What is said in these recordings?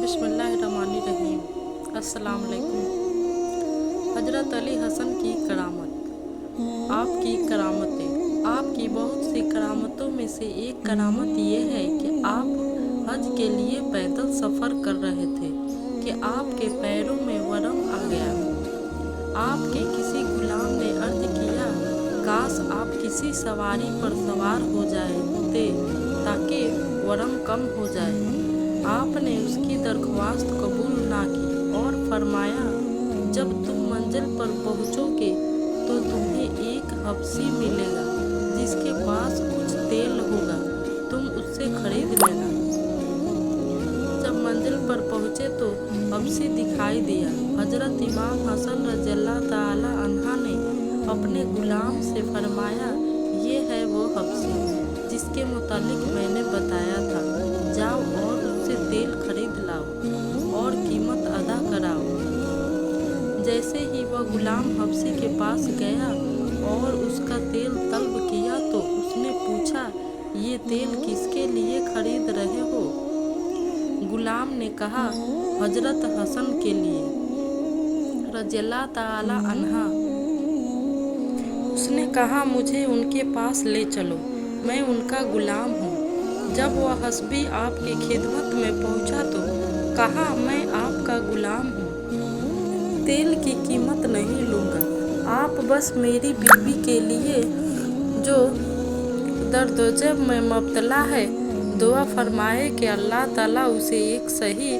बिस्मिल्लाहिर्रहमानिर्रहीम। अस्सलाम वालेकुम। हजरत अली हसन की करामत। आपकी करामतें। आपकी बहुत सी करामतों में से एक करामत ये है कि आप हज के लिए पैदल सफ़र कर रहे थे कि आपके पैरों में वरम आ गया। आपके किसी गुलाम ने अर्ज किया, काश आप किसी सवारी पर सवार हो जाते ताकि वरम कम हो जाए। आपने उसकी दरख्वास्त कबूल ना की और फरमाया, जब तुम मंजिल पर पहुँचोगे तो तुम्हें एक हबशी मिलेगा जिसके पास कुछ तेल होगा, तुम उससे खरीद लेना। जब मंजिल पर पहुँचे तो हबशी दिखाई दिया। हजरत इमाम हसन रज़ियल्लाहु ताला अन्हा ने अपने गुलाम से फरमाया, ये है वो हबशी जिसके मुतालिक मैंने बताया था, जाओ और उससे तेल खरीद लाओ और कीमत अदा कराओ। जैसे ही वह गुलाम हबशी के पास गया और उसका तेल तलब किया तो उसने पूछा, ये तेल किसके लिए खरीद रहे हो? गुलाम ने कहा, हजरत हसन के लिए रज़ियल्लाहु ताला अन्हा। उसने कहा, मुझे उनके पास ले चलो, मैं उनका गुलाम हूँ। जब वह हस्बी आपकी खिदमत में पहुँचा तो कहा, मैं आपका गुलाम हूँ, तेल की कीमत नहीं लूँगा। आप बस मेरी बीवी के लिए जो दर्दोजब में मुब्तला है दुआ फरमाए कि अल्लाह ताला उसे एक सही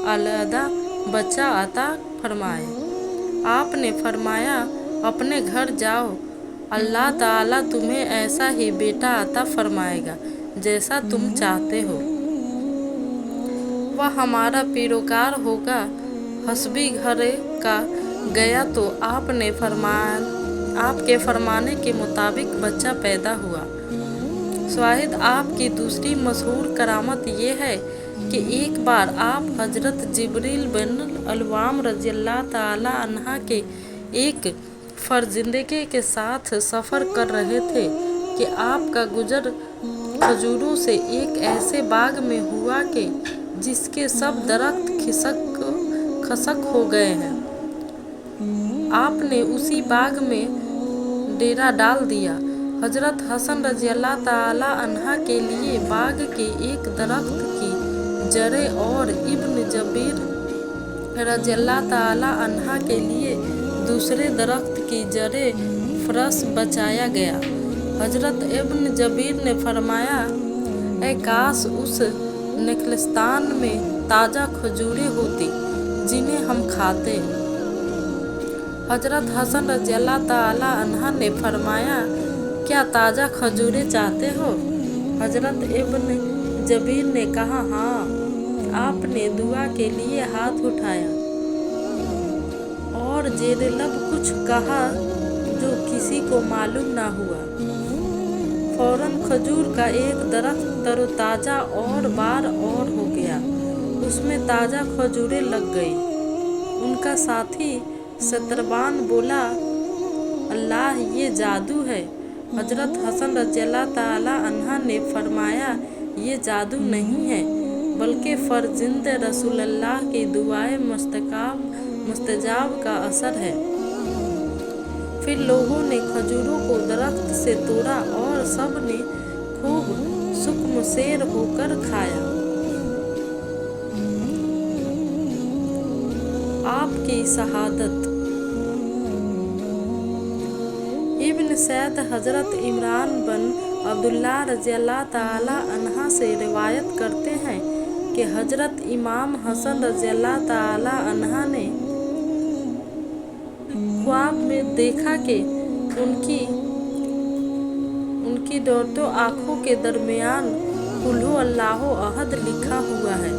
अलहदा बच्चा अता फरमाए। आपने फरमाया, अपने घर जाओ, अल्लाह ताला तुम्हें ऐसा ही बेटा अता फरमाएगा जैसा तुम चाहते हो। वह हमारा पैरोकार होगा। हस्बी घरे का गया तो आपके फरमाने के मुताबिक बच्चा पैदा हुआ। शाहिद आपकी दूसरी मशहूर करामत ये है कि एक बार आप हजरत जिब्रील बिन अल्वाम रज़ियल्लाहु ताला अन्हा के एक फर्जंदे के साथ सफ़र कर रहे थे कि आपका गुजर खजूरों से एक ऐसे बाग में हुआ कि जिसके सब दरख्त खसक हो गए हैं। आपने उसी बाग में डेरा डाल दिया। हजरत हसन रज़ियल्लाहु ताला अन्हा के लिए बाग के एक दरख्त की जड़ें और इब्न जबीर रज़ियल्लाहु ताला अन्हा के लिए दूसरे दरख्त की जड़ें फरस बचाया गया। हजरत इब्न जबीर ने फरमाया, ऐ काश उस नेखलिस्तान में ताज़ा खजूरें होती जिन्हें हम खाते। हजरत हसन रज़ियल्लाहु ताला अन्हा ने फरमाया, क्या ताज़ा खजूरें चाहते हो? हजरत इब्न जबीर ने कहा, हाँ। आपने दुआ के लिए हाथ उठाया और जेरे लब कुछ कहा जो किसी को मालूम ना हुआ। फौरन खजूर का एक दरख्त तरोताज़ा और बार और हो गया, उसमें ताज़ा खजूरें लग गई। उनका साथी सतरबान बोला, अल्लाह, ये जादू है। हजरत हसन रज़ियल्लाहु ताला अन्हा ने फरमाया, ये जादू नहीं है बल्कि फर्जंद रसूलुल्लाह की दुआए मुस्तजाब का असर है। फिर लोगों ने खजूरों को दरख्त से तोड़ा और सब ने खूब सुकमसेर होकर खाया। आपकी शहादत। इब्न सैद हजरत इमरान बिन अब्दुल्लाह रज़ियल्लाहु ताला अन्हा से रिवायत करते हैं कि हजरत इमाम हसन रज़ियल्लाहु ताला अन्हा ने ख्वाब में देखा कि उनकी दौड़तों आँखों के दरमियान कुल हु अल्लाहु अहद लिखा हुआ है।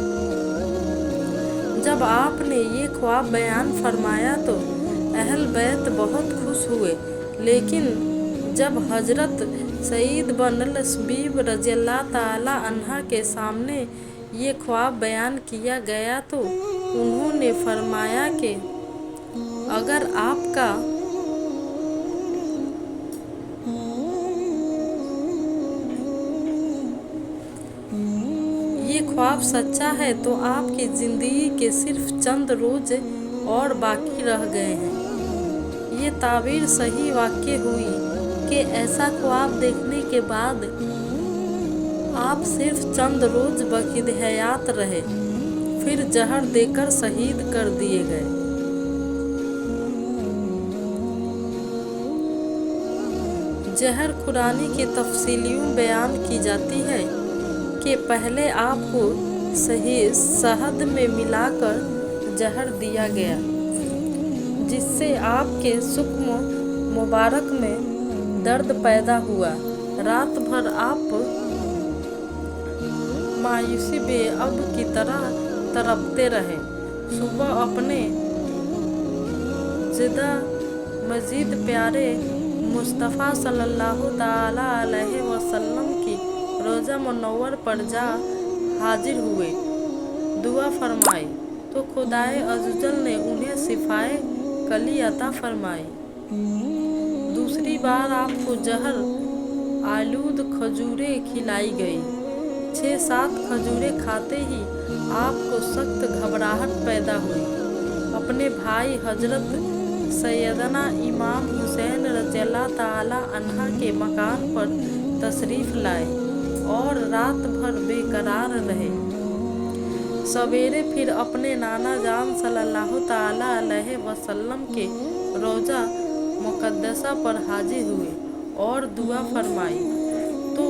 जब आपने ये ख्वाब बयान फरमाया तो अहल बैत बहुत खुश हुए, लेकिन जब हजरत सईद बिन लबीब रज़ियल्लाहु ताला अन्हा के सामने ये ख्वाब बयान किया गया तो उन्होंने फरमाया कि अगर आपका ये ख्वाब आप सच्चा है तो आपकी ज़िंदगी के सिर्फ चंद रोज और बाकी रह गए हैं। ये ताबीर सही वाक़ई हुई कि ऐसा ख्वाब देखने के बाद आप सिर्फ चंद रोज बक़िद हयात रहे, फिर जहर देकर शहीद कर दिए गए। जहर खुरानी की तफसीलियों बयान की जाती है कि पहले आपको शहद में मिलाकर जहर दिया गया, जिससे आपके सुक्म मुबारक में दर्द पैदा हुआ। रात भर आप मायूसी बेअब की तरह तड़पते रहे। सुबह अपने ज़िंदा मजीद प्यारे मुस्तफ़ा सल्लल्लाहु ताला अलैहि वसल्लम की रोज़ा मुनव्वर पर जा हाजिर हुए, दुआ फरमाई तो खुदाए अज़्ज़वजल ने उन्हें शिफाए कली अता फरमाई। दूसरी बार आपको जहर आलूद खजूरें खिलाई गई। 6-7 खजूरें खाते ही आपको सख्त घबराहट पैदा हुई। अपने भाई हजरत सैयदना इमाम हुसैन रज़ियल्लाहु ताला अन्हा के मकान पर तशरीफ़ लाए और रात भर बेकरार रहे। सवेरे फिर अपने नाना जान सल्लल्लाहु ताला अलैहि वसल्लम के रोज़ा मुक़द्दसा पर हाजिर हुए और दुआ फरमाई तो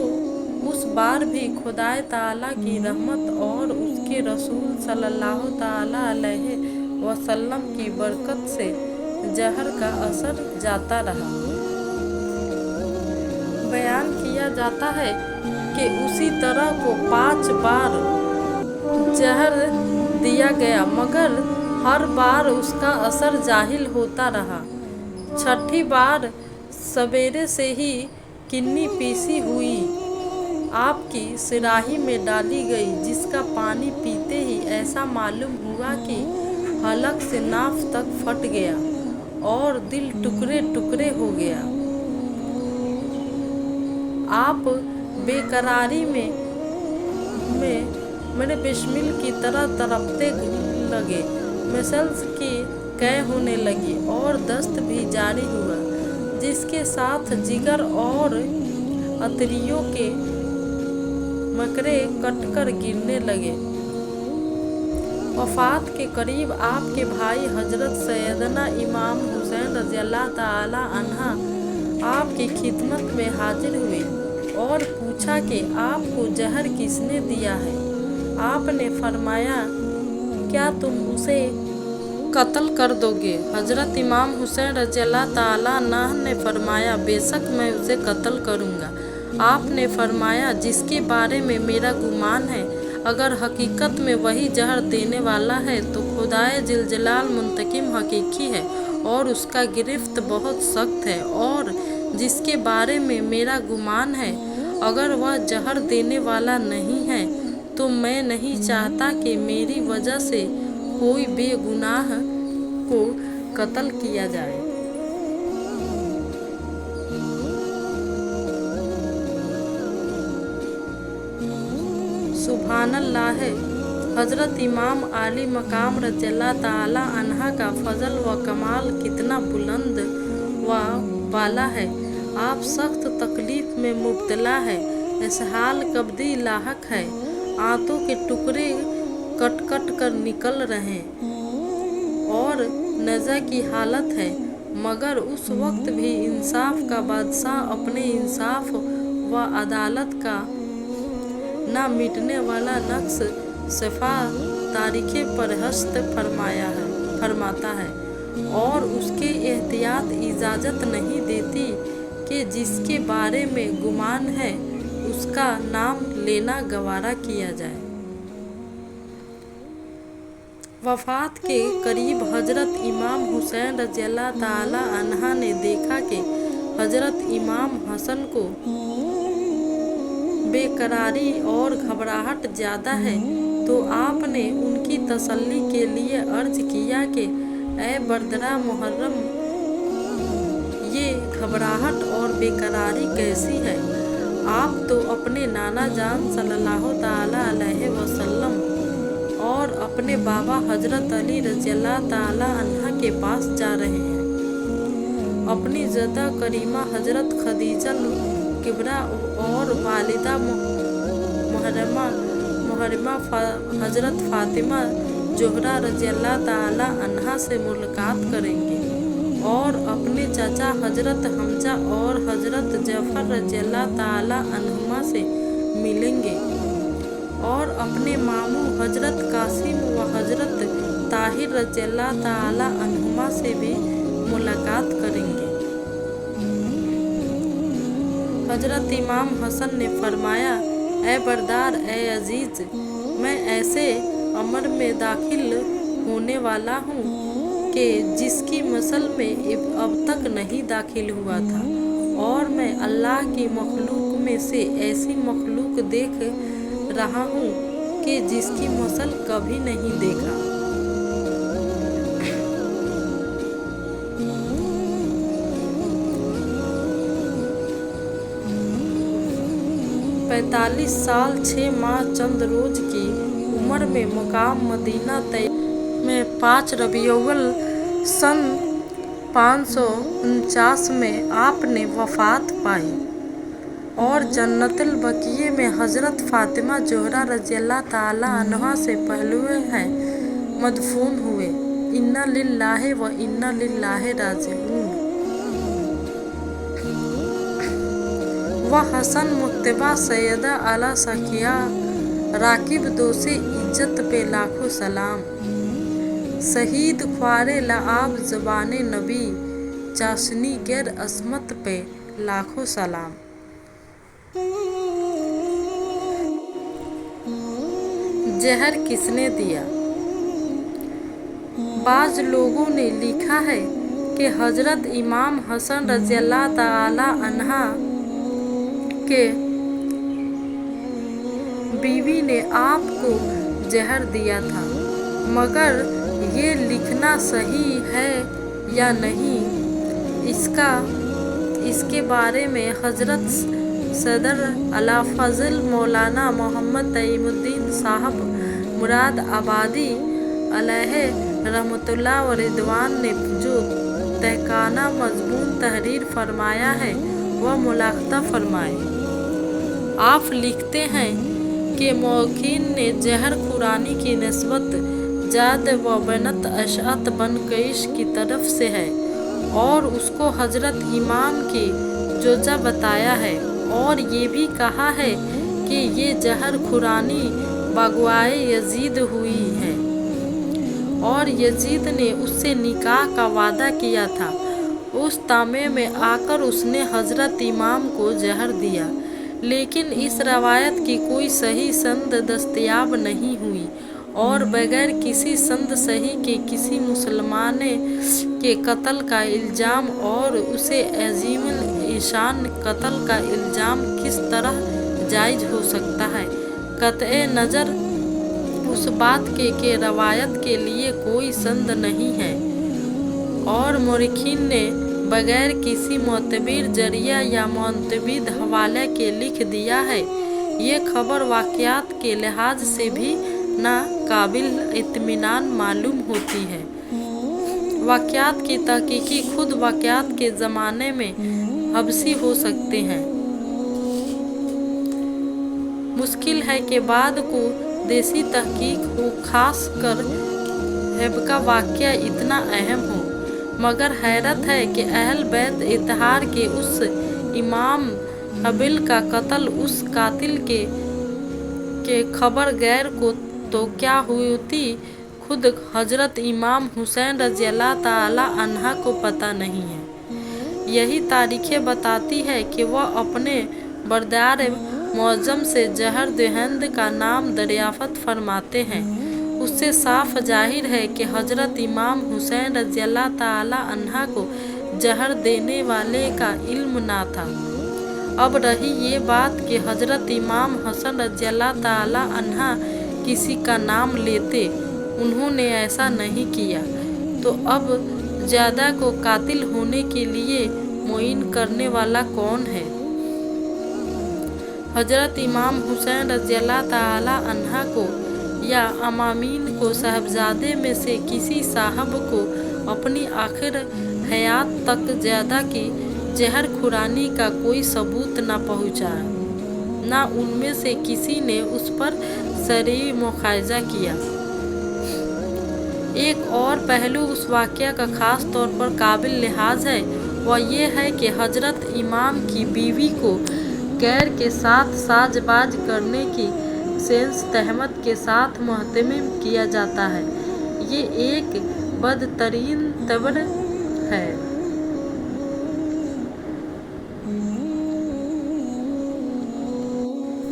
उस बार भी खुदाए ताला की रहमत और उसके रसूल सल्लल्लाहु ताला अलैहि वसल्लम की बरकत से जहर का असर जाता रहा। बयान किया जाता है कि उसी तरह को 5 बार जहर दिया गया, मगर हर बार उसका असर जाहिल होता रहा। 6ठी बार सवेरे से ही किन्नी पीसी हुई आपकी सिराही में डाली गई, जिसका पानी पीते ही ऐसा मालूम हुआ कि हलक से नाफ तक फट गया और दिल टुकड़े टुकड़े हो गया। आप बेकरारी में मेरे बिस्मिल की तरह तड़पते लगे। मसल्स की कै होने लगी और दस्त भी जारी हुआ, जिसके साथ जिगर और अतरियों के मकरे कटकर गिरने लगे। वफ़ात के करीब आपके भाई हजरत सैयदना इमाम हुसैन रज़ियल्लाहु ताला अन्हा आपकी खिदमत में हाजिर हुए और पूछा कि आपको जहर किसने दिया है। आपने फरमाया, क्या तुम उसे कत्ल कर दोगे? हजरत इमाम हुसैन रज़ियल्लाहु ताला अन्हा ने फरमाया, बेशक मैं उसे कत्ल करूँगा। आपने फरमाया, जिसके बारे में मेरा गुमान है, अगर हकीकत में वही जहर देने वाला है तो खुदाए जिलजलाल मुंतकिम हकीकी है और उसका गिरफ्त बहुत सख्त है। और जिसके बारे में मेरा गुमान है, अगर वह जहर देने वाला नहीं है तो मैं नहीं चाहता कि मेरी वजह से कोई बेगुनाह को कत्ल किया जाए। सुभानअल्लाह है। हजरत इमाम आली मकाम रज़ियल्लाहु ताला अन्हा का फजल व कमाल कितना बुलंद व बाला है। आप सख्त तकलीफ में मुब्तला है। इसहाल कब्दी लाहक है। आंतों के टुकड़े कट कट कर निकल रहे और नज़ा की हालत है, मगर उस वक्त भी इंसाफ का बादशाह अपने इंसाफ व अदालत का ना मिटने वाला नक्श सफ़ा तारीख़े पर हस्त फरमाता है और उसके एहतियात इजाज़त नहीं देती कि जिसके बारे में गुमान है उसका नाम लेना गवारा किया जाए। वफ़ात के करीब हजरत इमाम हुसैन रज़ियल्लाहु ताला अन्हा ने देखा कि हजरत इमाम हसन को बेकरारी और घबराहट ज़्यादा है, तो आपने उनकी तसल्ली के लिए अर्ज़ किया कि ए बरदरा मुहर्रम, ये घबराहट और बेकरारी कैसी है? आप तो अपने नाना जान सल्लल्लाहु ताला अलैहि वसल्लम और अपने बाबा हजरत अली रज़ियल्लाहु ताला अन्हा के पास जा रहे हैं। अपनी जद्दा करीमा हजरत खदीजा किबरा और वालिदा मुहर्रमा हजरत फातिमा ज़ोहरा रज़ियल्लाहु ताला अन्हा से मुलाकात करेंगे और अपने चाचा हजरत हमजा और हजरत जफ़र रज़ियल्लाहु ताला अन्हुमा से मिलेंगे और अपने मामू हजरत कासिम व हजरत ताहिर रज़ियल्लाहु ताला अन्हुमा से भी मुलाकात करेंगे। हजरत इमाम हसन ने फरमाया, ए बरदार, ए अजीज, मैं ऐसे अमर में दाखिल होने वाला हूँ कि जिसकी मसल में अब तक नहीं दाखिल हुआ था, और मैं अल्लाह की मखलूक में से ऐसी मखलूक देख रहा हूँ कि जिसकी मसल कभी नहीं देखा। पैंतालीस साल 6 माह चंद रोज की उम्र में मुकाम मदीना तैयब में 5 रबीउल सन 549 में आपने वफ़ात पाई और जन्नतुल बकीए में हजरत फातिमा ज़ोहरा रज़ियल्लाहु ताला अन्हा से पहलू हैं मदफून हुए। इन्ना लिल्लाहि व इन्ना इलैहि राजिऊन। वह हसन मुत्तबा सैयदा आला सकिया राकिब दोसे इज्जत पे लाखों सलाम। शहीद ख्वारे लआब ज़बाने नबी चाशनी गैर असमत पे लाखों सलाम। जहर किसने दिया? बाज़ लोगों ने लिखा है कि हजरत इमाम हसन रज़ियल्लाहु ताला अन्हा के बीवी ने आपको जहर दिया था, मगर ये लिखना सही है या नहीं, इसके बारे में हजरत सदर अला फजल मौलाना मोहम्मद तईमुद्दीन साहब मुराद आबादी अलैहि रहमतुल्लाह व रिदवान ने जो तहकाना मजबून तहरीर फरमाया है वह मुलाख्ता फरमाए। आप लिखते हैं कि मौखीन ने जहर खुरानी की निस्बत जाद व बनत अशअत बन कैश की तरफ से है और उसको हजरत इमाम की जोजा बताया है, और ये भी कहा है कि ये जहर खुरानी बगवाए यजीद हुई है और यजीद ने उससे निकाह का वादा किया था। उस तामे में आकर उसने हजरत इमाम को जहर दिया, लेकिन इस रवायत की कोई सही संद दस्तयाब नहीं हुई और बगैर किसी संद सही के किसी मुसलमान के कत्ल का इल्ज़ाम और उसे अजीमुल ईशान कत्ल का इल्ज़ाम किस तरह जायज़ हो सकता है? कतए नज़र उस बात के रवायत के लिए कोई संद नहीं है और मुरखीन ने बगैर किसी मोतबर जरिया या मोतबिद हवाले के लिख दिया है। ये खबर वाक़यात के लिहाज से भी नाकाबिल इत्मीनान मालूम होती है। वाक़यात की तहकीकी खुद वाक़यात के ज़माने में हबसी हो सकते हैं। मुश्किल है कि बाद को देसी तहकीक हो, खास कर हेबका वाक़या इतना अहम हो, मगर हैरत है कि अहल बैत इत्तहार के उस इमाम हबील का कत्ल उस कातिल के खबर गैर को तो क्या होती, खुद हजरत इमाम हुसैन रज़ियल्लाहु ताला अन्हा को पता नहीं है। यही तारीखें बताती है कि वह अपने बरदार मौज़म से जहर देहंद का नाम दरियाफ़त फरमाते हैं। उससे साफ जाहिर है कि हजरत इमाम हुसैन रज़ियल्लाहु ताला अन्हा को जहर देने वाले का इल्म ना था। अब रही ये बात कि हजरत इमाम हसन रज़ियल्लाहु ताला अन्हा किसी का नाम लेते, उन्होंने ऐसा नहीं किया, तो अब ज़्यादा को कातिल होने के लिए मुइन करने वाला कौन है? हजरत इमाम हुसैन रज़ियल्लाहु ताला अन्हा को या अमामीन को साहबजादे में से किसी साहब को अपनी आखिर हयात तक ज़्यादा की जहर खुरानी का कोई सबूत न पहुँचा, न उनमें से किसी ने उस पर शरई मुआखज़ा किया। एक और पहलू उस वाक़या का ख़ास तौर पर काबिल लिहाज है, वह ये है कि हजरत इमाम की बीवी को गैर के साथ साजबाज करने की सेंस तहमत के साथ मुहतमिम किया जाता है। ये एक बदतरीन तब्र है।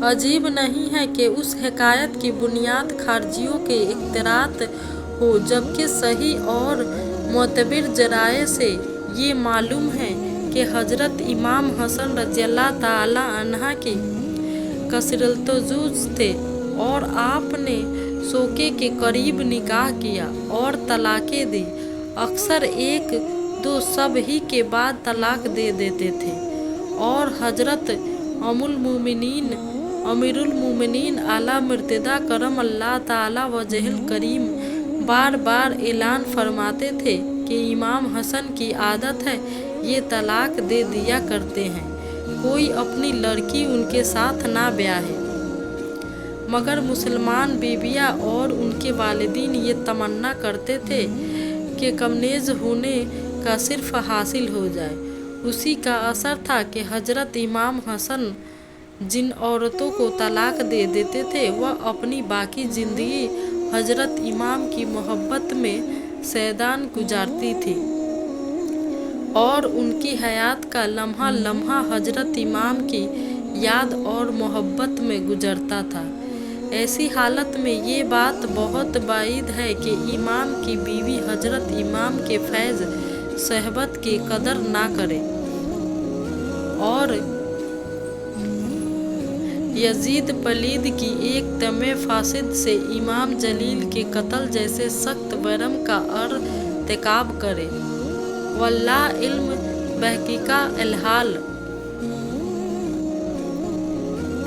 अजीब नहीं है कि उस हिकायत की बुनियाद खारजियों के इख्तिरात हो, जबकि सही और मोतबर ज़राए से ये मालूम है कि हजरत इमाम हसन रज़ियल्लाहु ताला अन्हा की कसरतुज़्ज़ौज थे और आपने शोके के करीब निकाह किया और तलाक़ें दी। अक्सर एक दो सब ही के बाद तलाक दे देते थे और हजरत अमीरुल मोमिनीन आला मुर्तज़ा करम अल्लाह ताला वजहिल करीम बार बार ऐलान फरमाते थे कि इमाम हसन की आदत है ये तलाक दे दिया करते हैं, कोई अपनी लड़की उनके साथ ना ब्याहे। मगर मुसलमान बीबियाँ और उनके वालिदीन ये तमन्ना करते थे कि कमनेज़ होने का सिर्फ हासिल हो जाए। उसी का असर था कि हजरत इमाम हसन जिन औरतों को तलाक दे देते थे वह अपनी बाकी ज़िंदगी हजरत इमाम की मोहब्बत में सैदान गुजारती थी और उनकी हयात का लम्हा लम्हा हजरत इमाम की याद और मोहब्बत में गुजरता था। ऐसी हालत में ये बात बहुत बाइद है कि इमाम की बीवी हजरत इमाम के फैज़ सहबत की कदर ना करे और यजीद पलीद की एक तमे फासिद से इमाम जलील के कत्ल जैसे सख्त बरम का अर्तिकाब करे। वल्लाह इल्म बहकीका अलहाल।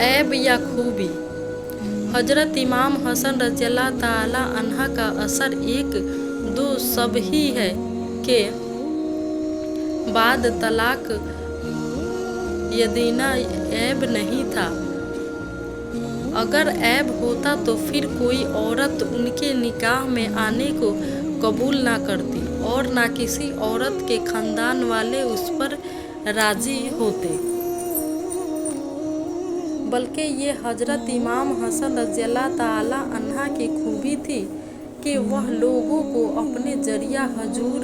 ऐब या खूबी। हजरत इमाम हसन रज़ियल्लाहु ताला अन्हा का असर एक दो सब ही है के बाद तलाक यदीना ऐब नहीं था। अगर ऐब होता तो फिर कोई औरत उनके निकाह में आने को कबूल ना करती और ना किसी औरत के ख़ानदान वाले उस पर राज़ी होते, बल्कि ये हजरत इमाम हसन रज़ियल्लाहु ताला अन्हा की खूबी थी कि वह लोगों को अपने जरिया हजूर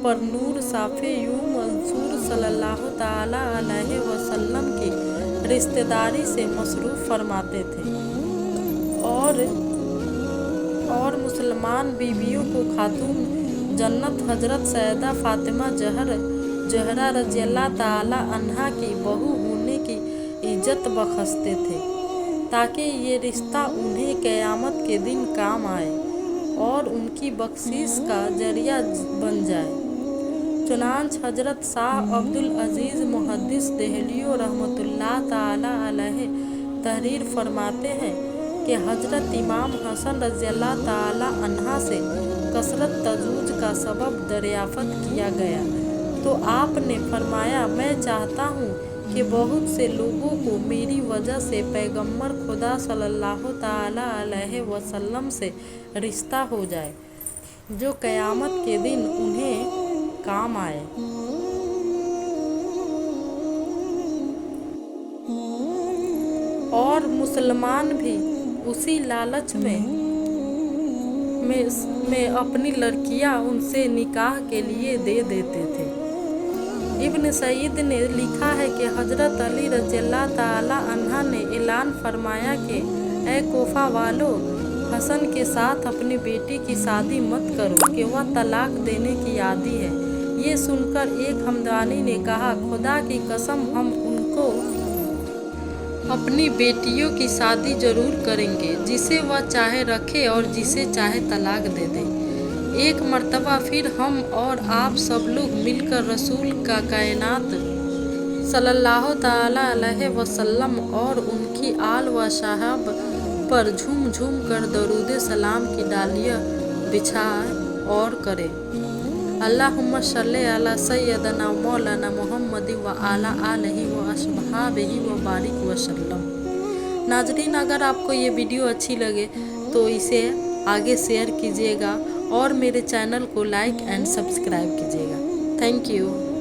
पर नूर साफ़े यूं मंसूर सल्लल्लाहु ताला अलैहि वसल्लम की रिश्तेदारी से मसरूफ़ फरमाते थे और मुसलमान बीवियों को खातून जन्नत हजरत सैयदा फ़ातिमा ज़हरा रज़ियल्लाहु ताला अन्हा की बहू होने की इज्जत बख्शते थे ताकि ये रिश्ता उन्हें क़यामत के दिन काम आए और उनकी बख्शीश का जरिया बन जाए। चुनांच हजरत शाह अब्दुल अजीज़ मुहद्दिस देहलियो रहमतुल्लाह ताला अलैहि तहरीर फरमाते हैं कि हजरत इमाम हसन रज़ियल्लाहु ताला अन्हा से कसरत तजूज का सबब दरियाफ़त किया गया तो आपने फरमाया, मैं चाहता हूँ कि बहुत से लोगों को मेरी वजह से पैगम्बर खुदा सल्लल्लाहु ताला अलैहि वसल्लम से रिश्ता हो जाए जो क़यामत के दिन उन्हें काम आए। और मुसलमान भी उसी लालच में अपनी लड़कियां उनसे निकाह के लिए दे देते थे। इब्न सईद ने लिखा है कि हजरत अली रज़ियल्लाहु ताला अन्हा ने ऐलान फरमाया कि ए कोफा वालों, हसन के साथ अपनी बेटी की शादी मत करो कि वह तलाक देने की आदी है। ये सुनकर एक हमदानी ने कहा, खुदा की कसम हम उनको अपनी बेटियों की शादी जरूर करेंगे, जिसे वह चाहे रखे और जिसे चाहे तलाक दे दे। एक मर्तबा फिर हम और आप सब लोग मिलकर रसूल का कायनात सल्लल्लाहु ताला अलैहि वसल्लम और उनकी आल व साहब पर झूम झूम कर दरूद सलाम की डालियाँ बिछाए और करे। अल्लाहुम्मा सल्ले अला सय्यदना मौलाना मुहम्मद व आला आलिहि व अस्हाबिहि व बारिक वसल्लम। नाजरीन, अगर आपको ये वीडियो अच्छी लगे तो इसे आगे शेयर कीजिएगा और मेरे चैनल को लाइक एंड सब्सक्राइब कीजिएगा। Thank you.